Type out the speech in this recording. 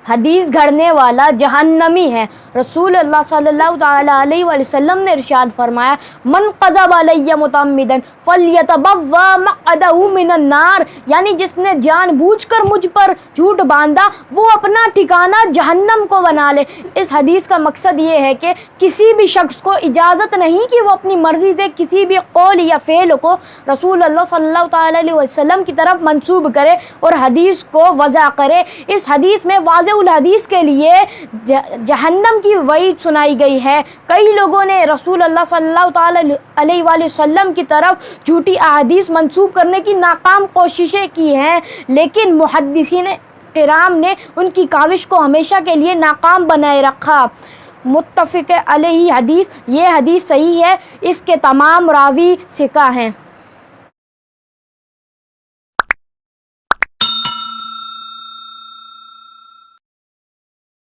حدیث گھڑنے والا جہنمی ہے۔ رسول اللہ صلی اللہ تعالیٰ علیہ وآلہ وسلم نے ارشاد فرمایا من قذب علی متعمدا فلیتبوأ مقعدہ من النار، یعنی جس نے جان بوجھ کر مجھ پر جھوٹ باندھا وہ اپنا ٹھکانہ جہنم کو بنا لے۔ اس حدیث کا مقصد یہ ہے کہ کسی بھی شخص کو اجازت نہیں کہ وہ اپنی مرضی سے کسی بھی قول یا فعل کو رسول اللہ صلی اللہ تعالیٰ علیہ وسلم کی طرف منسوب کرے اور حدیث کو وضع کرے۔ اس حدیث میں واضح الحدیث کے لیے جہنم کی وعید سنائی گئی ہے۔ کئی لوگوں نے رسول اللہ صلی اللہ تعالیٰ علیہ وآلہ وسلم کی طرف جھوٹی احادیث منسوب کرنے کی ناکام کوششیں کی ہیں، لیکن محدثین کرام نے ان کی کاوش کو ہمیشہ کے لیے ناکام بنائے رکھا۔ متفق علیہ حدیث، یہ حدیث صحیح ہے، اس کے تمام راوی ثقہ ہیں۔